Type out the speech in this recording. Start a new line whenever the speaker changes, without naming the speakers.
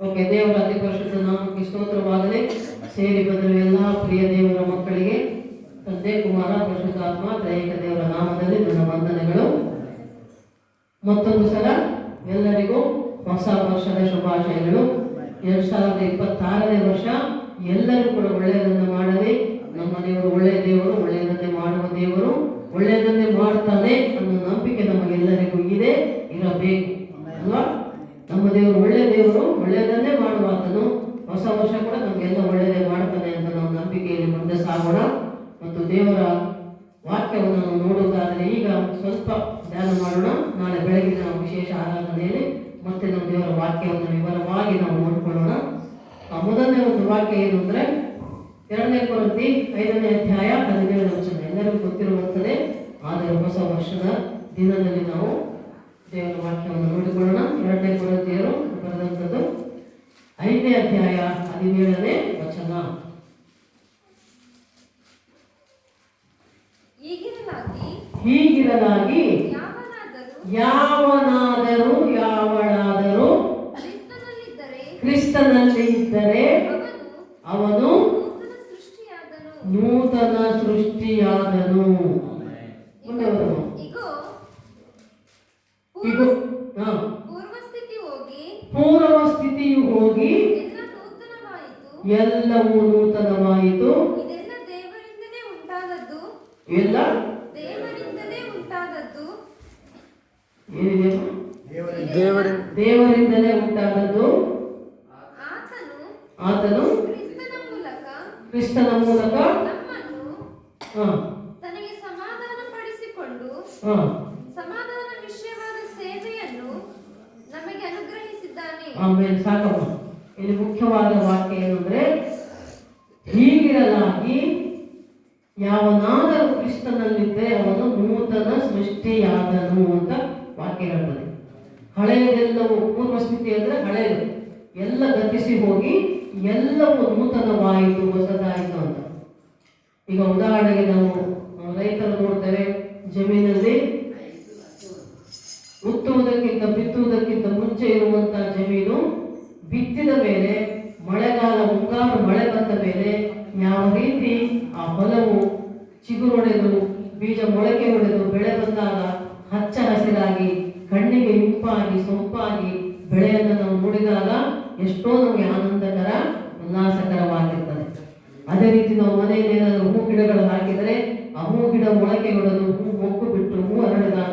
Okay, ದೇವರ ಅತಿ ಪರಿಶುದ್ಧ ನಾಮಕ್ಕೆ ಸ್ತೋತ್ರವಾಗಲಿ. ಸೇರಿ ಬಂದಿರುವ ಎಲ್ಲ ಪ್ರಿಯ ದೇವರ ಮಕ್ಕಳಿಗೆ ತಂದೆ, ಕುಮಾರ, ಪರಿಶುದ್ಧಾತ್ಮ ತ್ರೈಕ ದೇವರ ನಾಮದಲ್ಲಿ ನನ್ನ ವಂದನೆಗಳು. ಮತ್ತೊಂದು ಸಲ ಎಲ್ಲರಿಗೂ ಹೊಸ ವರ್ಷದ ಶುಭಾಶಯಗಳು. 2026ನೇ ವರ್ಷ ಎಲ್ಲರೂ ಕೂಡ ಒಳ್ಳೆಯದನ್ನು ಮಾಡಲಿ. ನಮ್ಮ ದೇವರು ಒಳ್ಳೆಯ ದೇವರು, ಒಳ್ಳೆಯದನ್ನೇ ಮಾಡುವ ದೇವರು, ಒಳ್ಳೆಯದನ್ನೇ ಮಾಡ್ತಾನೆ ಅನ್ನೋ ನಂಬಿಕೆ ನಮಗೆಲ್ಲರಿಗೂ ಇರಬೇಕು ಅಲ್ವಾ? ನಮ್ಮ ದೇವರು ಒಳ್ಳೆಯ ದೇವರು, ಒಳ್ಳೆಯದನ್ನೇ ಮಾಡುವಾತನು. ಹೊಸ ವರ್ಷ ಕೂಡ ನಮಗೆಲ್ಲ ಒಳ್ಳೆಯದೇ ಮಾಡ್ತಾನೆ ಅಂತ ನಾವು ನಂಬಿಕೆಯಲ್ಲಿ ಮುಂದೆ ಸಾಗೋಣ. ಮತ್ತು ದೇವರ ವಾಕ್ಯವನ್ನು ನಾವು ನೋಡುವುದಾದರೆ ಈಗ ಸ್ವಲ್ಪ ಧ್ಯಾನ ಮಾಡೋಣ. ನಾಳೆ ಬೆಳಗಿನ ನಾವು ವಿಶೇಷ ಆರಾಧನೆಯಲ್ಲಿ ಮತ್ತೆ ನಾವು ದೇವರ ವಾಕ್ಯವನ್ನು ವಿವರವಾಗಿ ನಾವು ನೋಡಿಕೊಳ್ಳೋಣ. ಮೊದಲನೇ ಒಂದು ವಾಕ್ಯ ಏನು ಅಂದರೆ 2 ಕೊರಿಂಥಿ 5ನೇ ಅಧ್ಯಾಯ 17ನೇ ವಚನ. ಎಲ್ಲರಿಗೂ ಗೊತ್ತಿರುವಂಥದ್ದೇ, ಆದರೆ ಹೊಸ ವರ್ಷದ ದಿನದಲ್ಲಿ ನಾವು ದೇವರ ವಾಕ್ಯವನ್ನು ನೋಡಿಕೊಳ್ಳೋಣ. 2 ಕೊರಿಂಥಿಯರು ಬರೆದಂಥದ್ದು 5ನೇ ಅಧ್ಯಾಯ 17ನೇ ವಚನ. ಹೀಗಿರಲಾಗಿ ಯಾವನಾದರೂ ಯಾವಳಾದರೂ ಕ್ರಿಸ್ತನಲ್ಲಿ ಇದ್ದರೆ ಅವನು ನೂತನ ಸೃಷ್ಟಿಯಾದನು. ಪೂರ್ವ ಸ್ಥಿತಿಯು ಹೋಗಿ ಎಲ್ಲವೂ ನೂತನವಾಯಿತು. ಎಲ್ಲ ದೇವರಿಂದಲೇ ಉಂಟಾದದ್ದು. ಆತನು ಕ್ರಿಸ್ತನ ಮೂಲಕ
ತನಗೆ ಸಮಾಧಾನ ಪಡಿಸಿಕೊಂಡು ಸಮಾಧಾನ ವಿಷಯವಾದ ಸೇವೆಯನ್ನು ನಮಗೆ ಅನುಗ್ರಹಿಸಿದ್ದಾನೆ.
ಆಮೇಲೆ ಸಾಕಮ್ಮ. ಇಲ್ಲಿ ಮುಖ್ಯವಾದ ವಾಕ್ಯ ಏನು ಅಂದ್ರೆ, ಹೀಗಿರಲಾಗಿ ಯಾವನಾದರೂ ಕ್ರಿಸ್ತನಲ್ಲಿದ್ದರೆ ಅವನು ನೂತನ ಸೃಷ್ಟಿಯಾದನು ಅಂತ ವಾಕ್ಯ ಹೇಳ್ತದೆ. ಹಳೆಯದೆಲ್ಲವೂ, ಪೂರ್ವ ಸ್ಥಿತಿ ಅಂದ್ರೆ ಹಳೆಯದು ಎಲ್ಲ ಗತಿಸಿ ಹೋಗಿ ಎಲ್ಲವೂ ನೂತನವಾಯಿತು, ಹೊಸದಾಯಿತು ಅಂತ. ಈಗ ಉದಾಹರಣೆಗೆ ನಾವು ರೈತರು ನೋಡ್ತೇವೆ, ಜಮೀನಲ್ಲಿ ಬಿತ್ತುವುದಕ್ಕಿಂತ ಮುಂಚೆ ಇರುವಂತಹ ಜಮೀನು ಬಿತ್ತಿದ ಮೇಲೆ ಮಳೆಗಾಲ, ಮುಂಗಾರು ಮಳೆ ಬಂದ ಮೇಲೆ ಯಾವ ರೀತಿ ಆ ಹೊಲವು ಚಿಗುರೊಡೆದು ಬೀಜ ಮೊಳಕೆ ಹೊಡೆದು ಬೆಳೆ ಬಂದಾಗ ಹಚ್ಚ ಹಸಿರಾಗಿ ಕಣ್ಣಿಗೆ ಇಂಪಾಗಿ ಸೊಂಪಾಗಿ ಬೆಳೆಯನ್ನು ನಾವು ನೋಡಿದಾಗ ಎಷ್ಟೋ ನಮಗೆ ಆನಂದಕರ, ಉಲ್ಲಾಸಕರವಾಗಿರ್ತದೆ. ಅದೇ ರೀತಿ ನಾವು ಮನೆಯಲ್ಲಿ ಏನಾದರೂ ಹೂ ಗಿಡಗಳು ಹಾಕಿದರೆ ಆ ಹೂ ಗಿಡ ಮೊಳಕೆ ಹೊಡೆದು ಹೂ ಮೊಗ್ಗು ಬಿಟ್ಟು ಹೂ ಹರಡಿದಾಗ